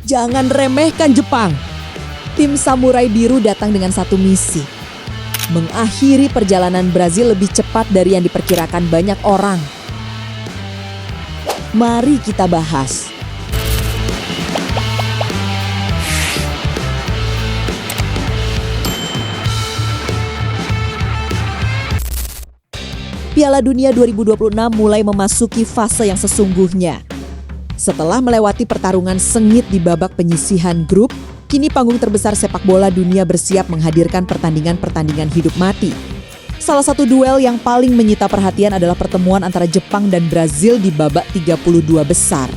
Jangan remehkan Jepang. Tim Samurai Biru datang dengan satu misi. Mengakhiri perjalanan Brazil lebih cepat dari yang diperkirakan banyak orang. Mari kita bahas. Piala Dunia 2026 mulai memasuki fase yang sesungguhnya. Setelah melewati pertarungan sengit di babak penyisihan grup, kini panggung terbesar sepak bola dunia bersiap menghadirkan pertandingan-pertandingan hidup mati. Salah satu duel yang paling menyita perhatian adalah pertemuan antara Jepang dan Brazil di babak 32 besar.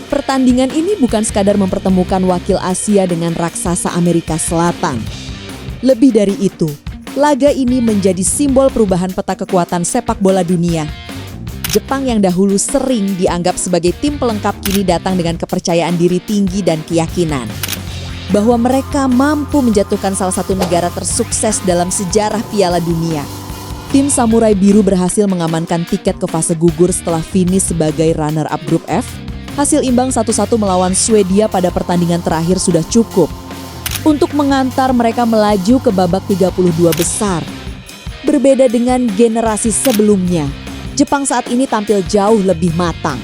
Pertandingan ini bukan sekadar mempertemukan wakil Asia dengan raksasa Amerika Selatan. Lebih dari itu, laga ini menjadi simbol perubahan peta kekuatan sepak bola dunia. Jepang yang dahulu sering dianggap sebagai tim pelengkap kini datang dengan kepercayaan diri tinggi dan keyakinan bahwa mereka mampu menjatuhkan salah satu negara tersukses dalam sejarah Piala Dunia. Tim Samurai Biru berhasil mengamankan tiket ke fase gugur setelah finish sebagai runner-up grup F. Hasil imbang 1-1 melawan Swedia pada pertandingan terakhir sudah cukup untuk mengantar mereka melaju ke babak 32 besar. Berbeda dengan generasi sebelumnya, Jepang saat ini tampil jauh lebih matang.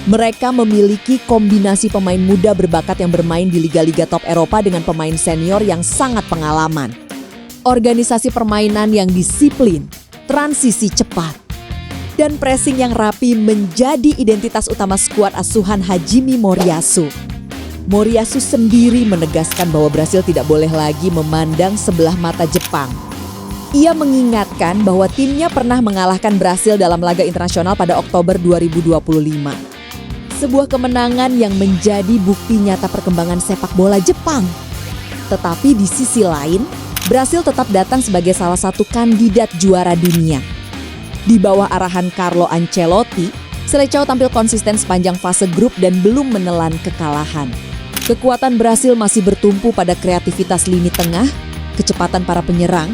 Mereka memiliki kombinasi pemain muda berbakat yang bermain di liga-liga top Eropa dengan pemain senior yang sangat pengalaman. Organisasi permainan yang disiplin, transisi cepat, dan pressing yang rapi menjadi identitas utama skuad asuhan Hajime Moriyasu. Moriyasu sendiri menegaskan bahwa Brasil tidak boleh lagi memandang sebelah mata Jepang. Ia mengingatkan bahwa timnya pernah mengalahkan Brasil dalam laga internasional pada Oktober 2025. Sebuah kemenangan yang menjadi bukti nyata perkembangan sepak bola Jepang. Tetapi di sisi lain, Brasil tetap datang sebagai salah satu kandidat juara dunia. Di bawah arahan Carlo Ancelotti, Seleção tampil konsisten sepanjang fase grup dan belum menelan kekalahan. Kekuatan Brasil masih bertumpu pada kreativitas lini tengah, kecepatan para penyerang,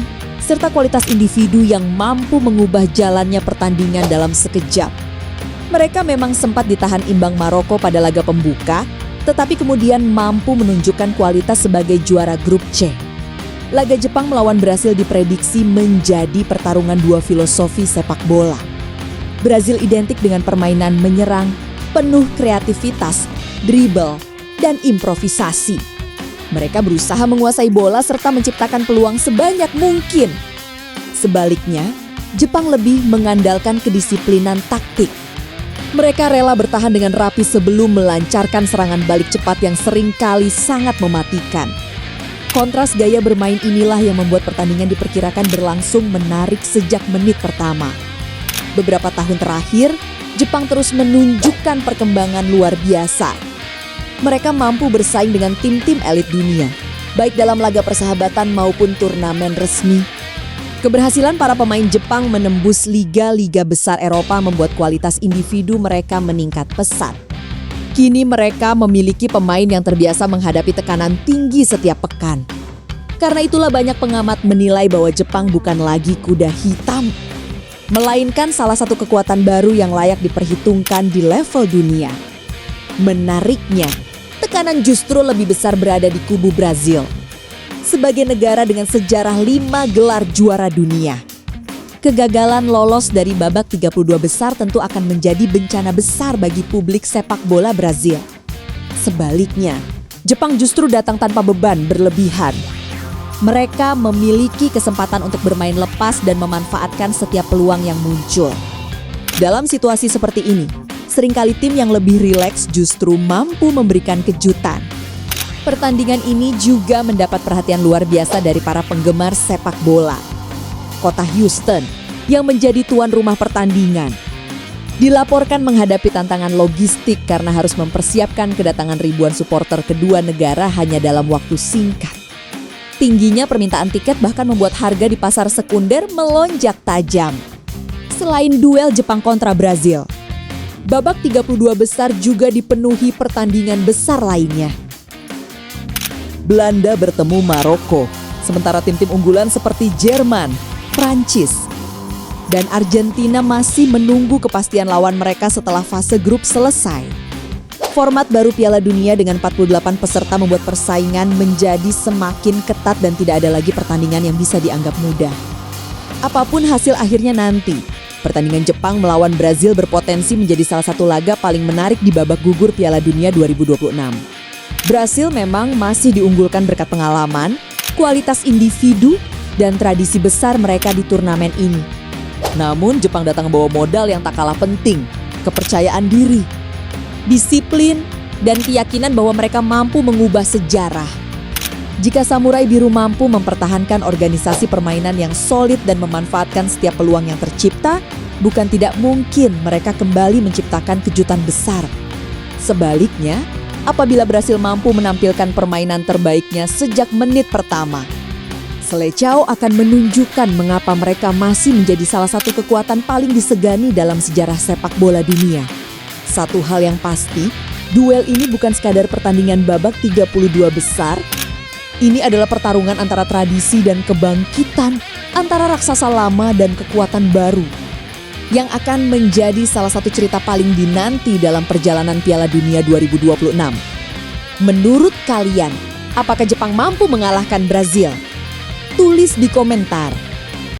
serta kualitas individu yang mampu mengubah jalannya pertandingan dalam sekejap. Mereka memang sempat ditahan imbang Maroko pada laga pembuka, tetapi kemudian mampu menunjukkan kualitas sebagai juara grup C. Laga Jepang melawan Brasil diprediksi menjadi pertarungan dua filosofi sepak bola. Brasil identik dengan permainan menyerang, penuh kreativitas, dribble, dan improvisasi. Mereka berusaha menguasai bola serta menciptakan peluang sebanyak mungkin. Sebaliknya, Jepang lebih mengandalkan kedisiplinan taktik. Mereka rela bertahan dengan rapi sebelum melancarkan serangan balik cepat yang seringkali sangat mematikan. Kontras gaya bermain inilah yang membuat pertandingan diperkirakan berlangsung menarik sejak menit pertama. Beberapa tahun terakhir, Jepang terus menunjukkan perkembangan luar biasa. Mereka mampu bersaing dengan tim-tim elit dunia, baik dalam laga persahabatan maupun turnamen resmi. Keberhasilan para pemain Jepang menembus liga-liga besar Eropa membuat kualitas individu mereka meningkat pesat. Kini mereka memiliki pemain yang terbiasa menghadapi tekanan tinggi setiap pekan. Karena itulah banyak pengamat menilai bahwa Jepang bukan lagi kuda hitam, melainkan salah satu kekuatan baru yang layak diperhitungkan di level dunia. Menariknya, tekanan justru lebih besar berada di kubu Brazil. Sebagai negara dengan sejarah 5 gelar juara dunia, kegagalan lolos dari babak 32 besar tentu akan menjadi bencana besar bagi publik sepak bola Brazil. Sebaliknya, Jepang justru datang tanpa beban berlebihan. Mereka memiliki kesempatan untuk bermain lepas dan memanfaatkan setiap peluang yang muncul. Dalam situasi seperti ini, seringkali tim yang lebih rileks justru mampu memberikan kejutan. Pertandingan ini juga mendapat perhatian luar biasa dari para penggemar sepak bola. Kota Houston yang menjadi tuan rumah pertandingan dilaporkan menghadapi tantangan logistik karena harus mempersiapkan kedatangan ribuan supporter kedua negara hanya dalam waktu singkat. Tingginya permintaan tiket bahkan membuat harga di pasar sekunder melonjak tajam. Selain duel Jepang kontra Brazil, babak 32 besar juga dipenuhi pertandingan besar lainnya. Belanda bertemu Maroko, sementara tim-tim unggulan seperti Jerman, Prancis, dan Argentina masih menunggu kepastian lawan mereka setelah fase grup selesai. Format baru Piala Dunia dengan 48 peserta membuat persaingan menjadi semakin ketat dan tidak ada lagi pertandingan yang bisa dianggap mudah. Apapun hasil akhirnya nanti, pertandingan Jepang melawan Brazil berpotensi menjadi salah satu laga paling menarik di babak gugur Piala Dunia 2026. Brasil memang masih diunggulkan berkat pengalaman, kualitas individu, dan tradisi besar mereka di turnamen ini. Namun Jepang datang membawa modal yang tak kalah penting, kepercayaan diri, disiplin, dan keyakinan bahwa mereka mampu mengubah sejarah. Jika Samurai Biru mampu mempertahankan organisasi permainan yang solid dan memanfaatkan setiap peluang yang tercipta, bukan tidak mungkin mereka kembali menciptakan kejutan besar. Sebaliknya, apabila Brasil mampu menampilkan permainan terbaiknya sejak menit pertama, Selecao akan menunjukkan mengapa mereka masih menjadi salah satu kekuatan paling disegani dalam sejarah sepak bola dunia. Satu hal yang pasti, duel ini bukan sekadar pertandingan babak 32 besar. Ini adalah pertarungan antara tradisi dan kebangkitan, antara raksasa lama dan kekuatan baru, yang akan menjadi salah satu cerita paling dinanti dalam perjalanan Piala Dunia 2026. Menurut kalian, apakah Jepang mampu mengalahkan Brazil? Tulis di komentar.